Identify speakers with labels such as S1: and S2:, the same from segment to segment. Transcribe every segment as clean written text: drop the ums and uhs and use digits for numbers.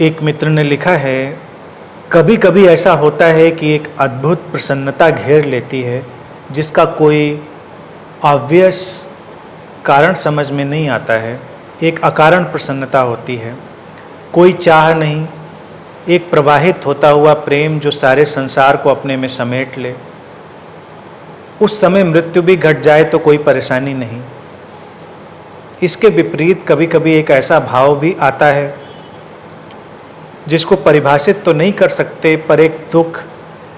S1: एक मित्र ने लिखा है, कभी कभी ऐसा होता है कि एक अद्भुत प्रसन्नता घेर लेती है जिसका कोई ऑब्वियस कारण समझ में नहीं आता है। एक अकारण प्रसन्नता होती है, कोई चाह नहीं, एक प्रवाहित होता हुआ प्रेम जो सारे संसार को अपने में समेट ले। उस समय मृत्यु भी घट जाए तो कोई परेशानी नहीं। इसके विपरीत कभी कभी एक ऐसा भाव भी आता है जिसको परिभाषित तो नहीं कर सकते, पर एक दुख,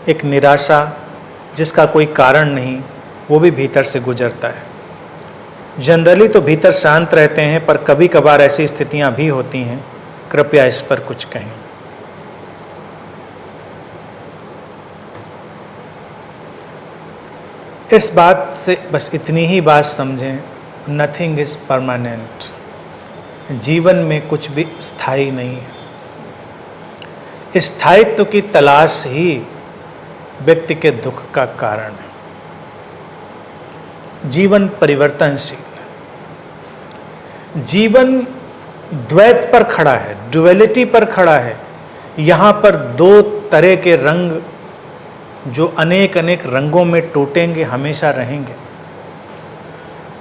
S1: एक निराशा जिसका कोई कारण नहीं, वो भी भीतर से गुजरता है। जनरली तो भीतर शांत रहते हैं, पर कभी कभार ऐसी स्थितियां भी होती हैं। कृपया इस पर कुछ कहें। इस बात से बस इतनी ही बात समझें, नथिंग इज परमानेंट। जीवन में कुछ भी स्थायी नहीं है। स्थायित्व की तलाश ही व्यक्ति के दुख का कारण है। जीवन परिवर्तनशील है। जीवन द्वैत पर खड़ा है, ड्युअलिटी पर खड़ा है। यहाँ पर दो तरह के रंग जो अनेक अनेक रंगों में टूटेंगे, हमेशा रहेंगे।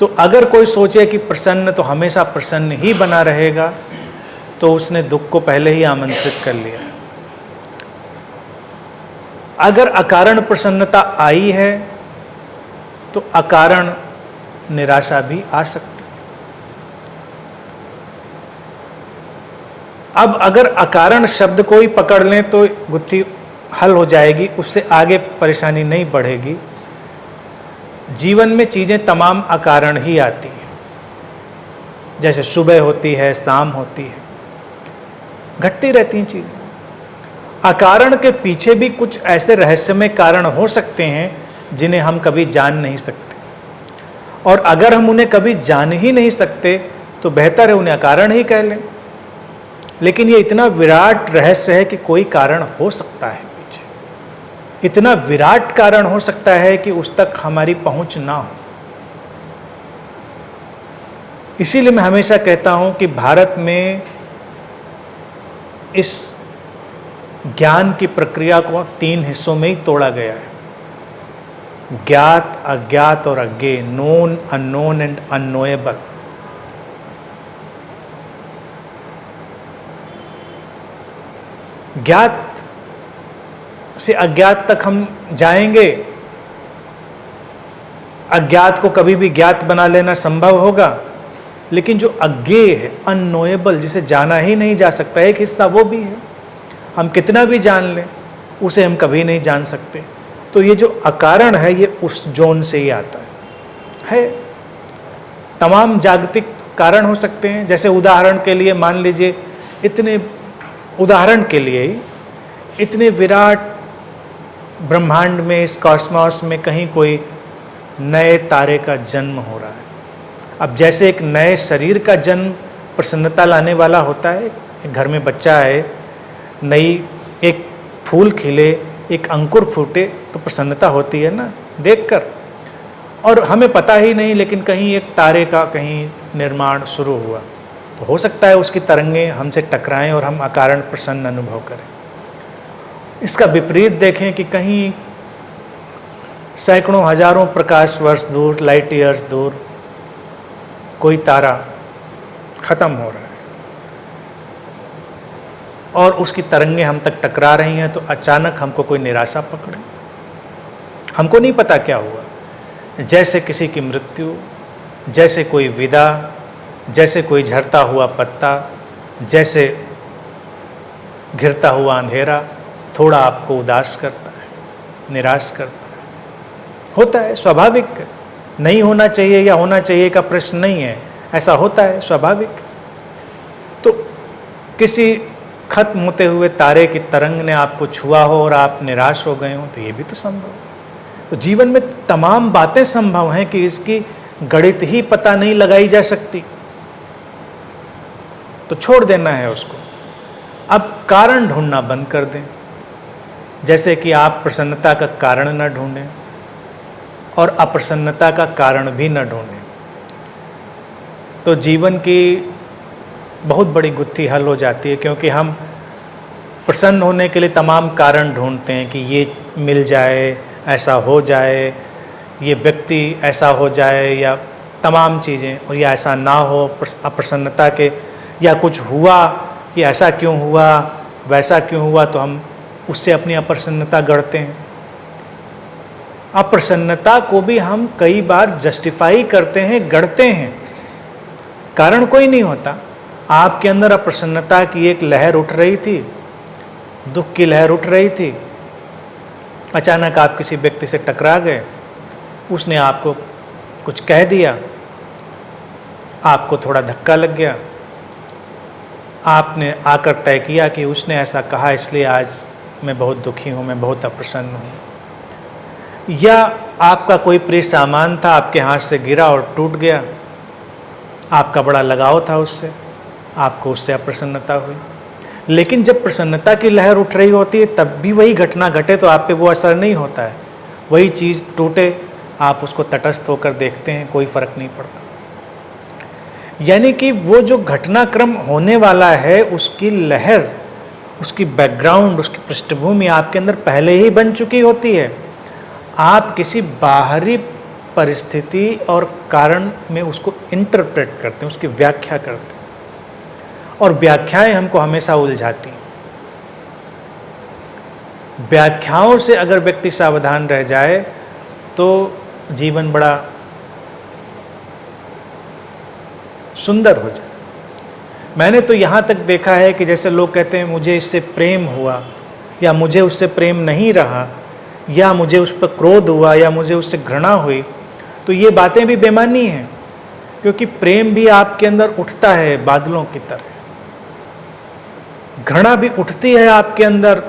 S1: तो अगर कोई सोचे कि प्रसन्न तो हमेशा प्रसन्न ही बना रहेगा, तो उसने दुख को पहले ही आमंत्रित कर लिया है। अगर अकारण प्रसन्नता आई है तो अकारण निराशा भी आ सकती है। अब अगर अकारण शब्द को ही पकड़ लें तो गुत्थी हल हो जाएगी, उससे आगे परेशानी नहीं बढ़ेगी। जीवन में चीजें तमाम अकारण ही आती हैं। जैसे सुबह होती है, शाम होती है, घटती रहती हैं चीजें। अकारण के पीछे भी कुछ ऐसे रहस्यमय कारण हो सकते हैं जिन्हें हम कभी जान नहीं सकते, और अगर हम उन्हें कभी जान ही नहीं सकते तो बेहतर है उन्हें अकारण ही कह लें। लेकिन ये इतना विराट रहस्य है कि कोई कारण हो सकता है पीछे, इतना विराट कारण हो सकता है कि उस तक हमारी पहुंच ना हो। इसीलिए मैं हमेशा कहता हूं कि भारत में इस ज्ञान की प्रक्रिया को 3 हिस्सों में ही तोड़ा गया है: ज्ञात, अज्ञात और अज्ञेय, नोन, अननोन एंड अननोएबल। ज्ञात से अज्ञात तक हम जाएंगे। अज्ञात को कभी भी ज्ञात बना लेना संभव होगा, लेकिन जो अज्ञेय है, अननोएबल, जिसे जाना ही नहीं जा सकता, एक हिस्सा वो भी है। हम कितना भी जान लें, उसे हम कभी नहीं जान सकते। तो ये जो अकारण है, ये उस जोन से ही आता है। तमाम जागतिक कारण हो सकते हैं। जैसे उदाहरण के लिए मान लीजिए, उदाहरण के लिए ही इतने विराट ब्रह्मांड में, इस कॉस्मॉस में कहीं कोई नए तारे का जन्म हो रहा है। अब जैसे एक नए शरीर का जन्म प्रसन्नता लाने वाला होता है, एक घर में बच्चा है, नई एक फूल खिले, एक अंकुर फूटे, तो प्रसन्नता होती है ना देखकर। और हमें पता ही नहीं, लेकिन कहीं एक तारे का कहीं निर्माण शुरू हुआ, तो हो सकता है उसकी तरंगें हमसे टकराएं और हम अकारण प्रसन्न अनुभव करें। इसका विपरीत देखें कि कहीं सैकड़ों हजारों प्रकाश वर्ष दूर, लाइट ईयर्स दूर, कोई तारा खत्म हो रहा है और उसकी तरंगें हम तक टकरा रही हैं, तो अचानक हमको कोई निराशा पकड़े। हमको नहीं पता क्या हुआ, जैसे किसी की मृत्यु, जैसे कोई विदा, जैसे कोई झरता हुआ पत्ता, जैसे घिरता हुआ अंधेरा, थोड़ा आपको उदास करता है, निराश करता है। होता है, स्वाभाविक है। नहीं होना चाहिए या होना चाहिए का प्रश्न नहीं है, ऐसा होता है, स्वाभाविक। तो किसी खत्म होते हुए तारे की तरंग ने आपको छुआ हो और आप निराश हो गए हो, तो ये भी तो संभव है। तो जीवन में तमाम बातें संभव हैं कि इसकी गणित ही पता नहीं लगाई जा सकती, तो छोड़ देना है उसको। अब कारण ढूंढना बंद कर दें। जैसे कि आप प्रसन्नता का कारण न ढूंढें और अप्रसन्नता का कारण भी न ढूंढें, तो जीवन की बहुत बड़ी गुत्थी हल हो जाती है। क्योंकि हम प्रसन्न होने के लिए तमाम कारण ढूंढते हैं कि ये मिल जाए, ऐसा हो जाए, ये व्यक्ति ऐसा हो जाए, या तमाम चीज़ें, और या ऐसा ना हो अप्रसन्नता के, या कुछ हुआ कि ऐसा क्यों हुआ, वैसा क्यों हुआ, तो हम उससे अपनी अप्रसन्नता गढ़ते हैं। अप्रसन्नता को भी हम कई बार जस्टिफाई करते हैं, गढ़ते हैं, कारण कोई नहीं होता। आपके अंदर अप्रसन्नता की एक लहर उठ रही थी, दुख की लहर उठ रही थी, अचानक आप किसी व्यक्ति से टकरा गए, उसने आपको कुछ कह दिया, आपको थोड़ा धक्का लग गया, आपने आकर तय किया कि उसने ऐसा कहा इसलिए आज मैं बहुत दुखी हूँ, मैं बहुत अप्रसन्न हूँ। या आपका कोई प्रिय सामान था, आपके हाथ से गिरा और टूट गया, आपका बड़ा लगाव था उससे, आपको उससे अप्रसन्नता हुई। लेकिन जब प्रसन्नता की लहर उठ रही होती है तब भी वही घटना घटे तो आप पे वो असर नहीं होता है। वही चीज़ टूटे, आप उसको तटस्थ होकर देखते हैं, कोई फर्क नहीं पड़ता। यानी कि वो जो घटनाक्रम होने वाला है उसकी लहर, उसकी बैकग्राउंड, उसकी पृष्ठभूमि आपके अंदर पहले ही बन चुकी होती है। आप किसी बाहरी परिस्थिति और कारण में उसको इंटरप्रेट करते हैं, उसकी व्याख्या करते हैं, और व्याख्याएं हमको हमेशा उलझाती हैं। व्याख्याओं से अगर व्यक्ति सावधान रह जाए तो जीवन बड़ा सुंदर हो जाए। मैंने तो यहाँ तक देखा है कि जैसे लोग कहते हैं मुझे इससे प्रेम हुआ, या मुझे उससे प्रेम नहीं रहा, या मुझे उस पर क्रोध हुआ, या मुझे उससे घृणा हुई, तो ये बातें भी बेमानी हैं, क्योंकि प्रेम भी आपके अंदर उठता है बादलों की तरह, घृणा भी उठती है आपके अंदर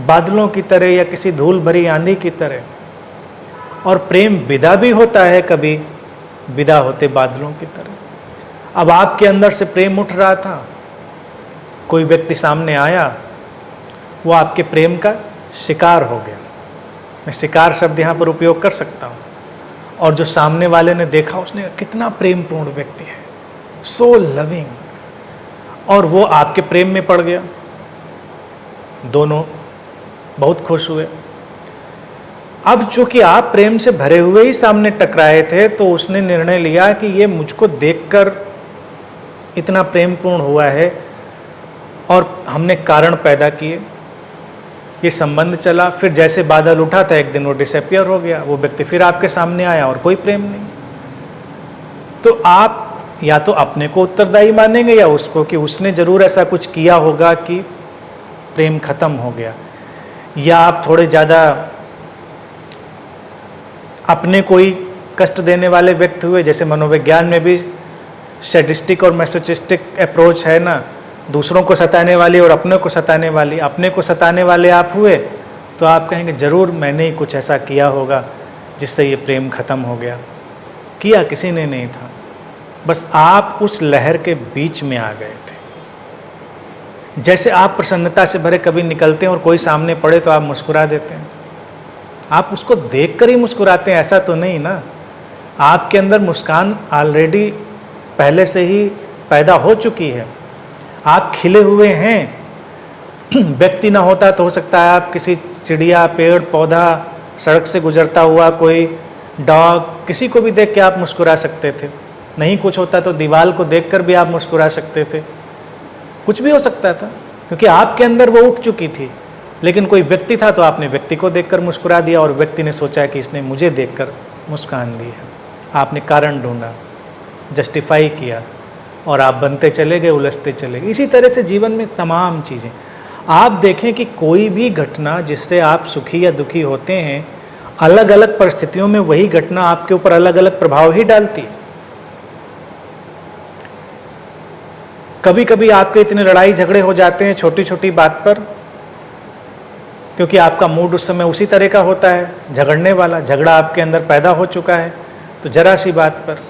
S1: बादलों की तरह या किसी धूल भरी आंधी की तरह, और प्रेम विदा भी होता है कभी विदा होते बादलों की तरह। अब आपके अंदर से प्रेम उठ रहा था, कोई व्यक्ति सामने आया, वो आपके प्रेम का शिकार हो गया। मैं शिकार शब्द यहाँ पर उपयोग कर सकता हूँ। और जो सामने वाले ने देखा, उसने कहा कितना प्रेमपूर्ण व्यक्ति है, सो लविंग, और वो आपके प्रेम में पड़ गया। दोनों बहुत खुश हुए। अब चूंकि आप प्रेम से भरे हुए ही सामने टकराए थे, तो उसने निर्णय लिया कि ये मुझको देखकर इतना प्रेमपूर्ण हुआ है, और हमने कारण पैदा किए, ये संबंध चला। फिर जैसे बादल उठा था, एक दिन वो डिसअपियर हो गया, वो व्यक्ति फिर आपके सामने आया और कोई प्रेम नहीं। तो आप या तो अपने को उत्तरदायी मानेंगे या उसको, कि उसने जरूर ऐसा कुछ किया होगा कि प्रेम खत्म हो गया, या आप थोड़े ज़्यादा अपने कोई कष्ट देने वाले व्यक्ति हुए। जैसे मनोविज्ञान में भी सैडिस्टिक और मैसोचिस्टिक अप्रोच है ना, दूसरों को सताने वाली और अपने को सताने वाली। अपने को सताने वाले आप हुए तो आप कहेंगे जरूर मैंने ही कुछ ऐसा किया होगा जिससे ये प्रेम खत्म हो गया। किया किसी ने नहीं था, बस आप उस लहर के बीच में आ गए थे। जैसे आप प्रसन्नता से भरे कभी निकलते हैं और कोई सामने पड़े तो आप मुस्कुरा देते हैं, आप उसको देखकर ही मुस्कुराते हैं, ऐसा तो नहीं ना। आपके अंदर मुस्कान ऑलरेडी पहले से ही पैदा हो चुकी है, आप खिले हुए हैं। व्यक्ति ना होता तो हो सकता है आप किसी चिड़िया, पेड़ पौधा, सड़क से गुजरता हुआ कोई डॉग, किसी को भी देख के आप मुस्कुरा सकते थे। नहीं कुछ होता तो दीवार को देखकर भी आप मुस्कुरा सकते थे, कुछ भी हो सकता था, क्योंकि आपके अंदर वो उठ चुकी थी। लेकिन कोई व्यक्ति था तो आपने व्यक्ति को देखकर मुस्कुरा दिया, और व्यक्ति ने सोचा कि इसने मुझे देखकर मुस्कान दी है। आपने कारण ढूंढा, जस्टिफाई किया, और आप बनते चले गए, उलझते चले गए। इसी तरह से जीवन में तमाम चीज़ें आप देखें कि कोई भी घटना जिससे आप सुखी या दुखी होते हैं, अलग अलग परिस्थितियों में वही घटना आपके ऊपर अलग अलग प्रभाव ही डालती है। कभी कभी आपके इतने लड़ाई झगड़े हो जाते हैं छोटी छोटी बात पर, क्योंकि आपका मूड उस समय उसी तरह का होता है, झगड़ने वाला। झगड़ा आपके अंदर पैदा हो चुका है, तो जरा सी बात पर।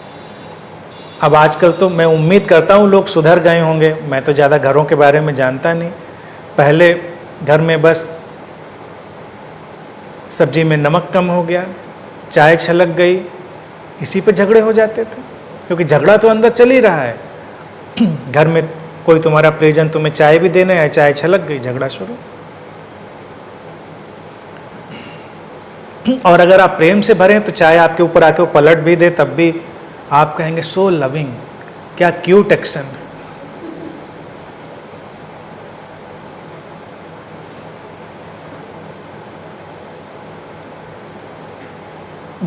S1: अब आजकल तो मैं उम्मीद करता हूँ लोग सुधर गए होंगे, मैं तो ज़्यादा घरों के बारे में जानता नहीं। पहले घर में बस सब्जी में नमक कम हो गया, चाय छलक गई, इसी पे झगड़े हो जाते थे, क्योंकि झगड़ा तो अंदर चल ही रहा है। घर में कोई तुम्हारा परिजन तुम्हें चाय भी देने आया, चाय छलक गई, झगड़ा शुरू। और अगर आप प्रेम से भरे तो चाय आपके ऊपर आके वो पलट भी दे, तब भी आप कहेंगे सो लविंग, क्या क्यूट एक्शन।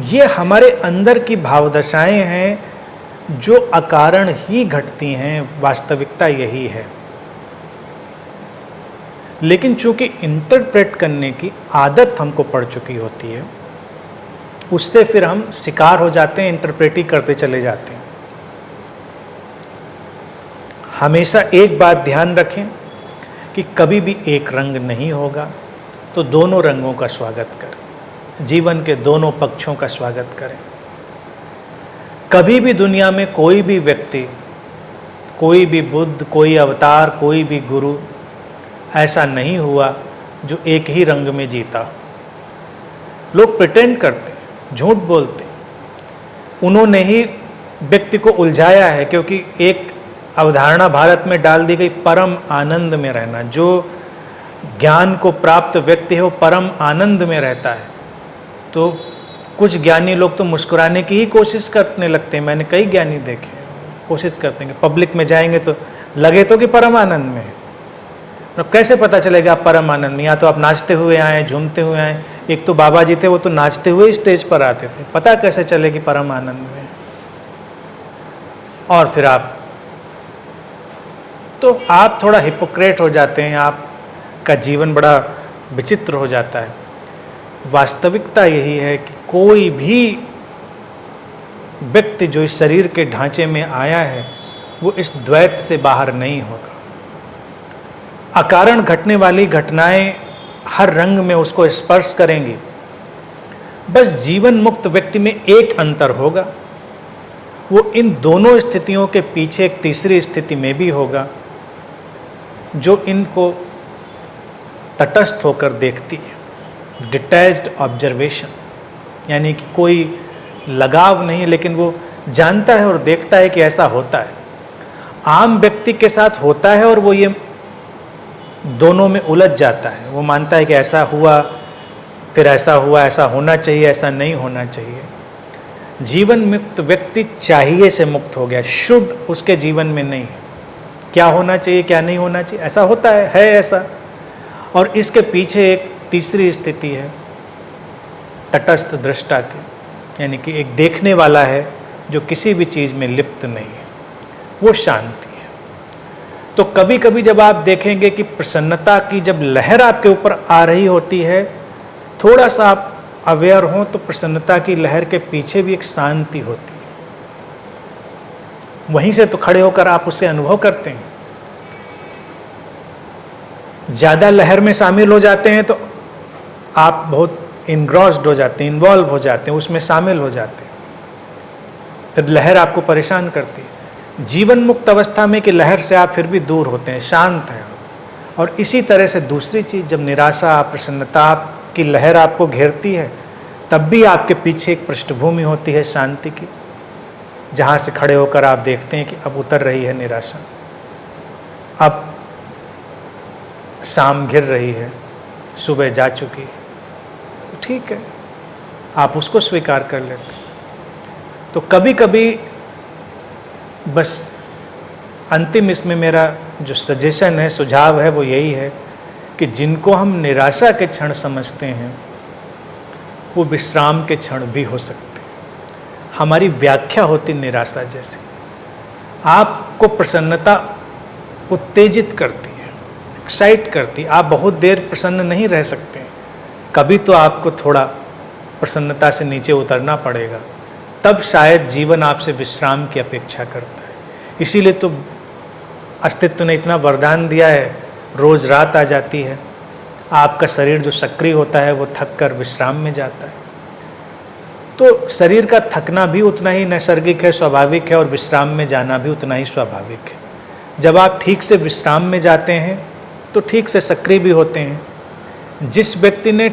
S1: ये हमारे अंदर की भावदशाएं हैं जो अकारण ही घटती हैं, वास्तविकता यही है। लेकिन चूंकि इंटरप्रेट करने की आदत हमको पड़ चुकी होती है, उससे फिर हम शिकार हो जाते हैं, इंटरप्रेट ही करते चले जाते हैं। हमेशा एक बात ध्यान रखें कि कभी भी एक रंग नहीं होगा, तो दोनों रंगों का स्वागत करें, जीवन के दोनों पक्षों का स्वागत करें। कभी भी दुनिया में कोई भी व्यक्ति, कोई भी बुद्ध, कोई अवतार, कोई भी गुरु ऐसा नहीं हुआ जो एक ही रंग में जीता हो। लोग प्रिटेंड करते हैं, झूठ बोलते हैं। उन्होंने ही व्यक्ति को उलझाया है, क्योंकि एक अवधारणा भारत में डाल दी गई, परम आनंद में रहना। जो ज्ञान को प्राप्त व्यक्ति है वो परम आनंद में रहता है। तो कुछ ज्ञानी लोग तो मुस्कुराने की ही कोशिश करने लगते हैं। मैंने कई ज्ञानी देखे, कोशिश करते हैं कि पब्लिक में जाएंगे तो लगे तो कि परम आनंद में है। अब कैसे पता चलेगा आप परम आनंद में? या तो आप नाचते हुए आए, झूमते हुए आए। एक तो बाबा जी थे, वो तो नाचते हुए स्टेज पर आते थे, पता कैसे चले कि परम आनंद में? और फिर आप थोड़ा हिपोक्रेट हो जाते हैं, आपका जीवन बड़ा विचित्र हो जाता है। वास्तविकता यही है कि कोई भी व्यक्ति जो इस शरीर के ढांचे में आया है वो इस द्वैत से बाहर नहीं होगा। अकारण घटने वाली घटनाएं हर रंग में उसको स्पर्श करेंगी। बस जीवन मुक्त व्यक्ति में एक अंतर होगा, वो इन दोनों स्थितियों के पीछे एक तीसरी स्थिति में भी होगा जो इनको तटस्थ होकर देखती है। डिटैच्ड ऑब्जर्वेशन, यानी कि कोई लगाव नहीं, लेकिन वो जानता है और देखता है कि ऐसा होता है। आम व्यक्ति के साथ होता है और वो ये दोनों में उलझ जाता है। वो मानता है कि ऐसा हुआ, फिर ऐसा हुआ, ऐसा होना चाहिए, ऐसा नहीं होना चाहिए। जीवन मुक्त व्यक्ति चाहिए से मुक्त हो गया, शुड उसके जीवन में नहीं है। क्या होना चाहिए, क्या नहीं होना चाहिए, ऐसा होता है ऐसा। और इसके पीछे एक तीसरी स्थिति है तटस्थ दृष्टा की, यानी कि एक देखने वाला है जो किसी भी चीज़ में लिप्त नहीं है, वो शांति है। तो कभी कभी जब आप देखेंगे कि प्रसन्नता की जब लहर आपके ऊपर आ रही होती है, थोड़ा सा आप अवेयर हों तो प्रसन्नता की लहर के पीछे भी एक शांति होती है। वहीं से तो खड़े होकर आप उसे अनुभव करते हैं। ज़्यादा लहर में शामिल हो जाते हैं तो आप बहुत इनग्रॉस्ड हो जाते हैं, इन्वॉल्व हो जाते हैं, उसमें शामिल हो जाते हैं, फिर लहर आपको परेशान करती है। जीवन मुक्त अवस्था में कि लहर से आप फिर भी दूर होते हैं, शांत हैं। और इसी तरह से दूसरी चीज़, जब निराशा, प्रसन्नता की लहर आपको घेरती है, तब भी आपके पीछे एक पृष्ठभूमि होती है शांति की, जहाँ से खड़े होकर आप देखते हैं कि अब उतर रही है निराशा, अब शाम घिर रही है, सुबह जा चुकी है, तो ठीक है, आप उसको स्वीकार कर लेते हैं। तो कभी कभी बस अंतिम इसमें मेरा जो सजेशन है, सुझाव है, वो यही है कि जिनको हम निराशा के क्षण समझते हैं वो विश्राम के क्षण भी हो सकते हैं। हमारी व्याख्या होती निराशा जैसी। आपको प्रसन्नता उत्तेजित करती है, एक्साइट करती है, आप बहुत देर प्रसन्न नहीं रह सकते हैं। कभी तो आपको थोड़ा प्रसन्नता से नीचे उतरना पड़ेगा, तब शायद जीवन आपसे विश्राम की अपेक्षा करता है। इसीलिए तो अस्तित्व ने इतना वरदान दिया है, रोज़ रात आ जाती है, आपका शरीर जो सक्रिय होता है वो थक कर विश्राम में जाता है। तो शरीर का थकना भी उतना ही नैसर्गिक है, स्वाभाविक है, और विश्राम में जाना भी उतना ही स्वाभाविक है। जब आप ठीक से विश्राम में जाते हैं तो ठीक से सक्रिय भी होते हैं। जिस व्यक्ति ने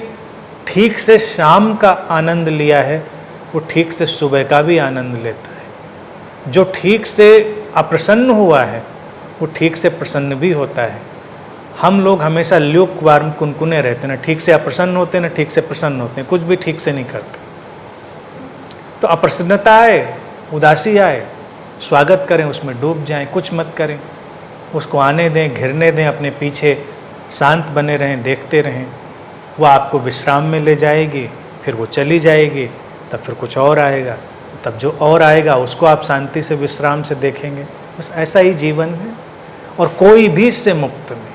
S1: ठीक से शाम का आनंद लिया है वो ठीक से सुबह का भी आनंद लेता है। जो ठीक से अप्रसन्न हुआ है वो ठीक से प्रसन्न भी होता है। हम लोग हमेशा ल्यूकवार्म कुनकुने रहते हैं, ना ठीक से अप्रसन्न होते हैं, ना ठीक से प्रसन्न होते हैं, कुछ भी ठीक से नहीं करते। तो अप्रसन्नता आए, उदासी आए, स्वागत करें, उसमें डूब जाएं, कुछ मत करें, उसको आने दें, घिरने दें, अपने पीछे शांत बने रहें, देखते रहें। वह आपको विश्राम में ले जाएगी, फिर वो चली जाएगी, तब फिर कुछ और आएगा, तब जो और आएगा उसको आप शांति से विश्राम से देखेंगे। बस ऐसा ही जीवन है, और कोई भी इससे मुक्त नहीं।